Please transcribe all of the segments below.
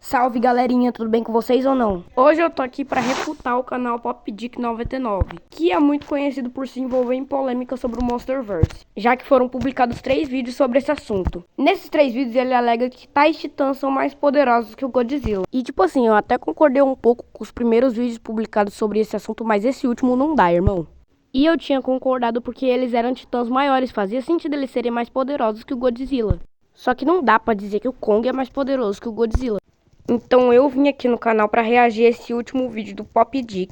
Salve galerinha, tudo bem com vocês ou não? Hoje eu tô aqui pra refutar o canal PopDick99, que é muito conhecido por se envolver em polêmica sobre o Monsterverse, já que foram publicados 3 vídeos sobre esse assunto. Nesses 3 vídeos ele alega que tais titãs são mais poderosos que o Godzilla. E tipo assim, eu até concordei um pouco com os primeiros vídeos publicados sobre esse assunto, mas esse último não dá, irmão. E eu tinha concordado porque eles eram titãs maiores, fazia sentido eles serem mais poderosos que o Godzilla. Só que não dá pra dizer que o Kong é mais poderoso que o Godzilla. Então eu vim aqui no canal para reagir a esse último vídeo do Pop Dick.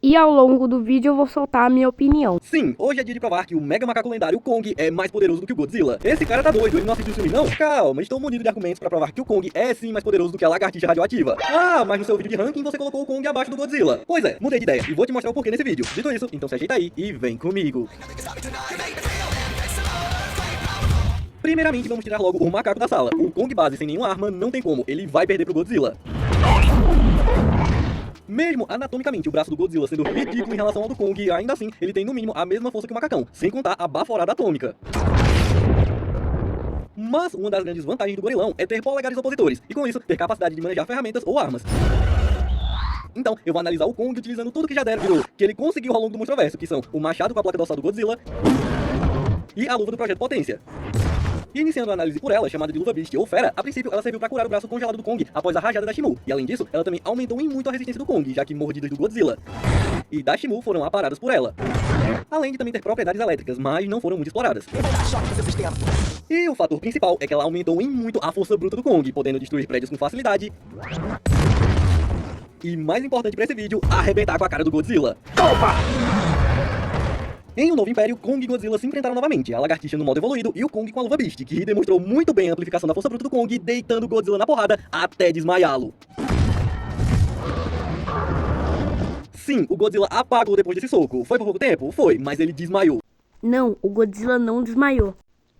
E ao longo do vídeo eu vou soltar a minha opinião. Sim, hoje é dia de provar que o mega macaco lendário Kong é mais poderoso do que o Godzilla. Esse cara tá doido, ele não assistiu o filme não? Calma, estou munido de argumentos para provar que o Kong é sim mais poderoso do que a lagartixa radioativa. Ah, mas no seu vídeo de ranking você colocou o Kong abaixo do Godzilla. Pois é, mudei de ideia e vou te mostrar o porquê nesse vídeo. Dito isso, então se ajeita aí e vem comigo. Primeiramente, vamos tirar logo o macaco da sala. O Kong base sem nenhuma arma não tem como, ele vai perder pro Godzilla. Mesmo anatomicamente o braço do Godzilla sendo ridículo em relação ao do Kong, ainda assim ele tem no mínimo a mesma força que o macacão, sem contar a baforada atômica. Mas uma das grandes vantagens do gorilão é ter polegares opositores, e com isso ter capacidade de manejar ferramentas ou armas. Então, eu vou analisar o Kong utilizando tudo que já deram, que ele conseguiu ao longo do Monsterverse, que são o machado com a placa dorsal do Godzilla e a luva do Projeto Potência. Iniciando a análise por ela, chamada de luva Beast ou Fera, a princípio ela serviu para curar o braço congelado do Kong após a rajada da Shimu. E além disso, ela também aumentou em muito a resistência do Kong, já que mordidas do Godzilla e da Shimu foram aparadas por ela. Além de também ter propriedades elétricas, mas não foram muito exploradas. E o fator principal é que ela aumentou em muito a força bruta do Kong, podendo destruir prédios com facilidade. E mais importante para esse vídeo, arrebentar com a cara do Godzilla. Opa! Em Um Novo Império, Kong e Godzilla se enfrentaram novamente, a lagartixa no modo evoluído e o Kong com a luva Beast, que demonstrou muito bem a amplificação da força bruta do Kong, deitando o Godzilla na porrada até desmaiá-lo. Sim, o Godzilla apagou depois desse soco. Foi por pouco tempo? Foi, mas ele desmaiou. Não, o Godzilla não desmaiou.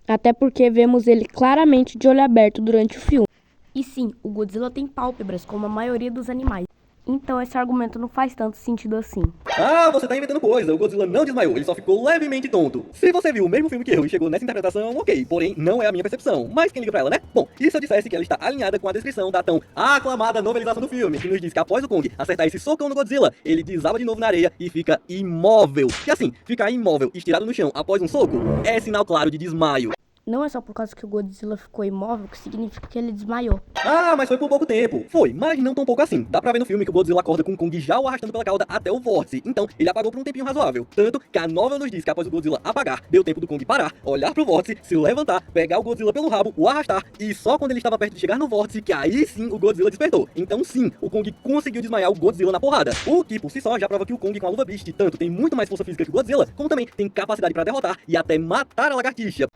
Até porque vemos ele claramente de olho aberto durante o filme. E sim, o Godzilla tem pálpebras, como a maioria dos animais. Então esse argumento não faz tanto sentido assim. Ah, você tá inventando coisa. O Godzilla não desmaiou, ele só ficou levemente tonto. Se você viu o mesmo filme que eu e chegou nessa interpretação, ok. Porém, não é a minha percepção. Mas quem liga pra ela, né? Bom, e se eu dissesse que ela está alinhada com a descrição da tão aclamada novelização do filme, que nos diz que após o Kong acertar esse socão no Godzilla, ele desaba de novo na areia e fica imóvel. E assim, ficar imóvel, estirado no chão após um soco, é sinal claro de desmaio. Não é só por causa que o Godzilla ficou imóvel que significa que ele desmaiou. Ah, mas foi por pouco tempo. Foi, mas não tão pouco assim. Dá pra ver no filme que o Godzilla acorda com o Kong já o arrastando pela cauda até o vórtice. Então, ele apagou por um tempinho razoável. Tanto que a novela nos diz que após o Godzilla apagar, deu tempo do Kong parar, olhar pro vórtice, se levantar, pegar o Godzilla pelo rabo, o arrastar, e só quando ele estava perto de chegar no vórtice, que aí sim o Godzilla despertou. Então sim, o Kong conseguiu desmaiar o Godzilla na porrada. O que por si só já prova que o Kong com a luva Beast tanto tem muito mais força física que o Godzilla, como também tem capacidade pra derrotar e até matar a lagartixa.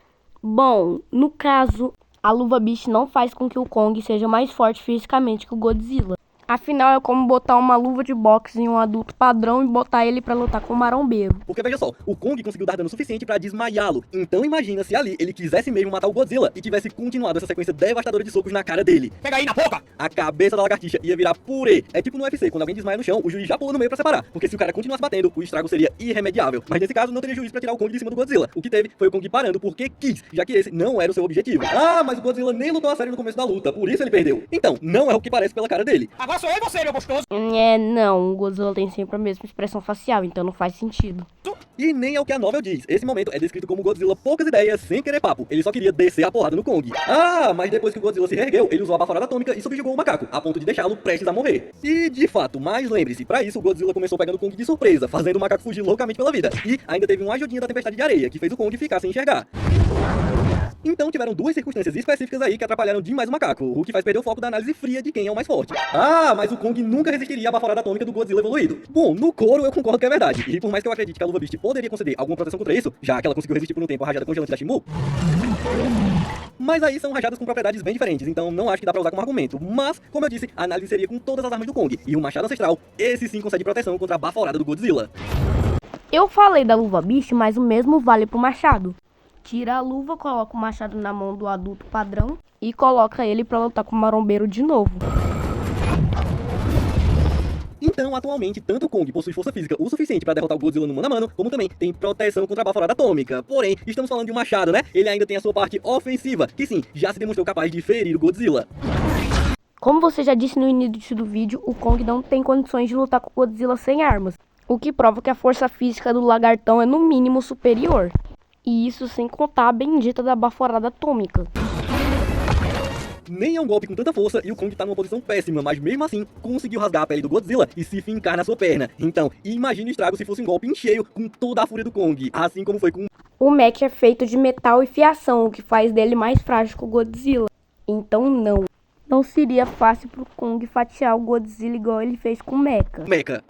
Bom, no caso, a luva Beast não faz com que o Kong seja mais forte fisicamente que o Godzilla. Afinal, é como botar uma luva de boxe em um adulto padrão e botar ele pra lutar com o marombeiro. Porque veja só, o Kong conseguiu dar dano suficiente pra desmaiá-lo. Então imagina se ali ele quisesse mesmo matar o Godzilla e tivesse continuado essa sequência devastadora de socos na cara dele. Pega aí na boca! A cabeça da lagartixa ia virar purê. É tipo no UFC, quando alguém desmaia no chão, o juiz já pula no meio pra separar. Porque se o cara continuasse batendo, o estrago seria irremediável. Mas nesse caso não teria juiz pra tirar o Kong de cima do Godzilla. O que teve foi o Kong parando porque quis, já que esse não era o seu objetivo. Ah, mas o Godzilla nem lutou a sério no começo da luta, por isso ele perdeu. Então, não é o que parece pela cara dele. Agora sou eu e você, meu gostoso. Não, o Godzilla tem sempre a mesma expressão facial, então não faz sentido. E nem é o que a novel diz. Esse momento é descrito como Godzilla poucas ideias, sem querer papo. Ele só queria descer a porrada no Kong. Ah, mas depois que o Godzilla se reergueu, ele usou a baforada atômica e subjugou o macaco, a ponto de deixá-lo prestes a morrer. E de fato, mas lembre-se, pra isso o Godzilla começou pegando o Kong de surpresa, fazendo o macaco fugir loucamente pela vida. E ainda teve uma ajudinha da tempestade de areia, que fez o Kong ficar sem enxergar. Então tiveram duas circunstâncias específicas aí que atrapalharam demais o macaco, o que faz perder o foco da análise fria de quem é o mais forte. Ah, mas o Kong nunca resistiria à baforada atômica do Godzilla evoluído. Bom, no couro eu concordo que é verdade, e por mais que eu acredite que a luva Beast poderia conceder alguma proteção contra isso, já que ela conseguiu resistir por um tempo à rajada congelante da Shimu, mas aí são rajadas com propriedades bem diferentes, então não acho que dá pra usar como argumento. Mas, como eu disse, a análise seria com todas as armas do Kong, e o machado ancestral, esse sim concede proteção contra a baforada do Godzilla. Eu falei da luva Beast, mas o mesmo vale pro machado. Tira a luva, coloca o machado na mão do adulto padrão e coloca ele pra lutar com o marombeiro de novo. Então, atualmente, tanto o Kong possui força física o suficiente para derrotar o Godzilla no mano a mano, como também tem proteção contra a baforada atômica. Porém, estamos falando de um machado, né? Ele ainda tem a sua parte ofensiva, que sim, já se demonstrou capaz de ferir o Godzilla. Como você já disse no início do vídeo, o Kong não tem condições de lutar com o Godzilla sem armas, o que prova que a força física do lagartão é no mínimo superior. E isso sem contar a bendita da baforada atômica. Nem é um golpe com tanta força e o Kong tá numa posição péssima, mas mesmo assim conseguiu rasgar a pele do Godzilla e se fincar na sua perna. Então, imagine o estrago se fosse um golpe em cheio com toda a fúria do Kong, assim como foi com... O mech é feito de metal e fiação, o que faz dele mais frágil que o Godzilla. Então não seria fácil pro Kong fatiar o Godzilla igual ele fez com o Mecha.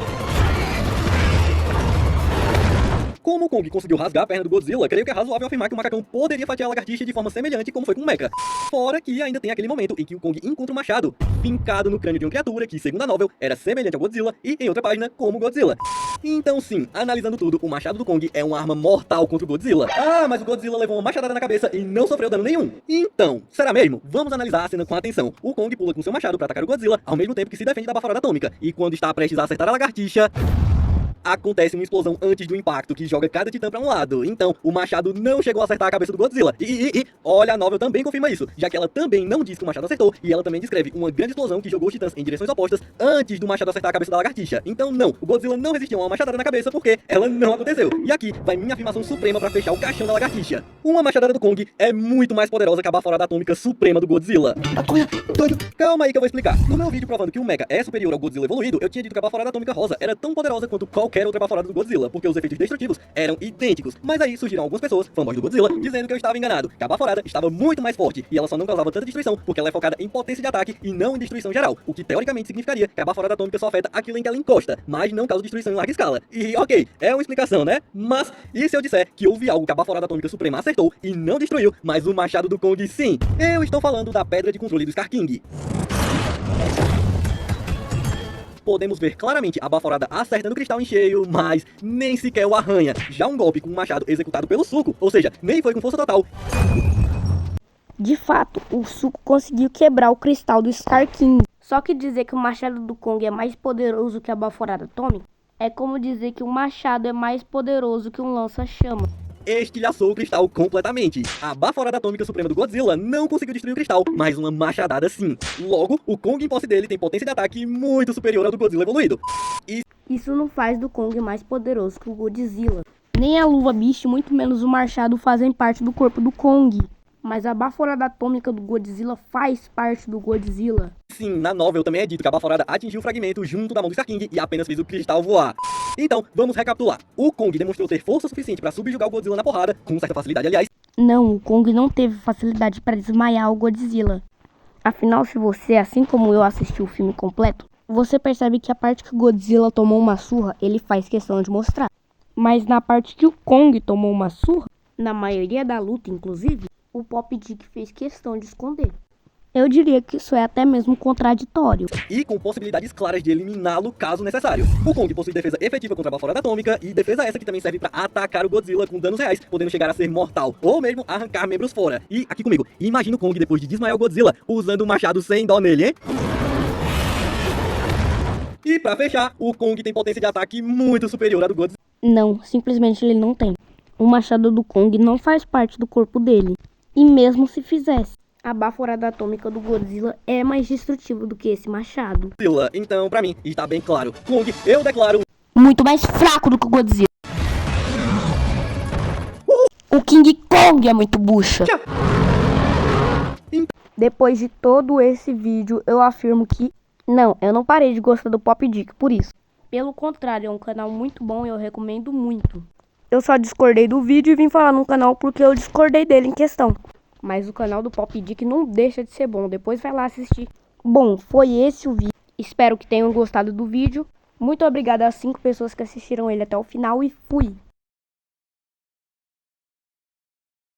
Como o Kong conseguiu rasgar a perna do Godzilla, creio que é razoável afirmar que o macacão poderia fatiar a lagartixa de forma semelhante como foi com o Mecha. Fora que ainda tem aquele momento em que o Kong encontra o machado fincado no crânio de uma criatura que, segundo a novel, era semelhante ao Godzilla e, em outra página, como Godzilla. Então sim, analisando tudo, o machado do Kong é uma arma mortal contra o Godzilla. Ah, mas o Godzilla levou uma machadada na cabeça e não sofreu dano nenhum. Então, será mesmo? Vamos analisar a cena com atenção. O Kong pula com seu machado para atacar o Godzilla, ao mesmo tempo que se defende da baforada atômica. E quando está prestes a acertar a lagartixa... acontece uma explosão antes do impacto que joga cada titã pra um lado. Então, o machado não chegou a acertar a cabeça do Godzilla. E olha, a novel também confirma isso, já que ela também não diz que o machado acertou, e ela também descreve uma grande explosão que jogou os titãs em direções opostas antes do machado acertar a cabeça da lagartixa. Então não, o Godzilla não resistiu a uma machadada na cabeça porque ela não aconteceu. E aqui vai minha afirmação suprema pra fechar o caixão da lagartixa. Uma machadada do Kong é muito mais poderosa que a baforada atômica suprema do Godzilla. Doido. Calma aí que eu vou explicar. No meu vídeo provando que o Mecha é superior ao Godzilla evoluído, eu tinha dito que a baforada atômica rosa era tão poderosa quanto qualquer outra baforada do Godzilla, porque os efeitos destrutivos eram idênticos. Mas aí surgiram algumas pessoas, fanboys do Godzilla, dizendo que eu estava enganado, que a baforada estava muito mais forte e ela só não causava tanta destruição porque ela é focada em potência de ataque e não em destruição geral, o que teoricamente significaria que a baforada atômica só afeta aquilo em que ela encosta, mas não causa destruição em larga escala. E ok, é uma explicação, né? Mas e se eu disser que houve algo que a baforada atômica suprema acertou e não destruiu, mas o machado do Kong sim? Eu estou falando da pedra de controle do Scar King. Podemos ver claramente a baforada acertando o cristal em cheio, mas nem sequer o arranha. Já um golpe com um machado executado pelo Suco, ou seja, nem foi com força total. De fato, o Suco conseguiu quebrar o cristal do Scar King. Só que dizer que o machado do Kong é mais poderoso que a baforada atômica é como dizer que um machado é mais poderoso que um lança-chama. Estilhaçou o cristal completamente. A baforada atômica suprema do Godzilla não conseguiu destruir o cristal, mas uma machadada sim. Logo, o Kong em posse dele tem potência de ataque muito superior ao do Godzilla evoluído. Isso não faz do Kong mais poderoso que o Godzilla. Nem a luva Beast, muito menos o machado, fazem parte do corpo do Kong. Mas a baforada atômica do Godzilla faz parte do Godzilla. Sim, na novel também é dito que a baforada atingiu o fragmento junto da mão do Scar King e apenas fez o cristal voar. Então, vamos recapitular. O Kong demonstrou ter força suficiente para subjugar o Godzilla na porrada, com certa facilidade, aliás. Não, o Kong não teve facilidade para desmaiar o Godzilla. Afinal, se você, assim como eu, assistiu o filme completo, você percebe que a parte que o Godzilla tomou uma surra, ele faz questão de mostrar. Mas na parte que o Kong tomou uma surra, na maioria da luta, inclusive, o Pop Dick fez questão de esconder. Eu diria que isso é até mesmo contraditório. E com possibilidades claras de eliminá-lo caso necessário. O Kong possui defesa efetiva contra a baforada atômica e defesa essa que também serve para atacar o Godzilla com danos reais, podendo chegar a ser mortal, ou mesmo arrancar membros fora. E aqui comigo, imagina o Kong depois de desmaiar o Godzilla usando o machado sem dó nele, hein? E pra fechar, o Kong tem potência de ataque muito superior à do Godzilla. Não, simplesmente ele não tem. O machado do Kong não faz parte do corpo dele. E mesmo se fizesse, a baforada atômica do Godzilla é mais destrutiva do que esse machado. Então, pra mim, está bem claro. Kong, eu declaro... muito mais fraco do que o Godzilla. O King Kong é muito bucha. Depois de todo esse vídeo, eu afirmo que... não, eu não parei de gostar do Pop Dick por isso. Pelo contrário, é um canal muito bom e eu recomendo muito. Eu só discordei do vídeo e vim falar no canal porque eu discordei dele em questão. Mas o canal do Pop Dick não deixa de ser bom, depois vai lá assistir. Bom, foi esse o vídeo. Espero que tenham gostado do vídeo. Muito obrigada às 5 pessoas que assistiram ele até o final e fui!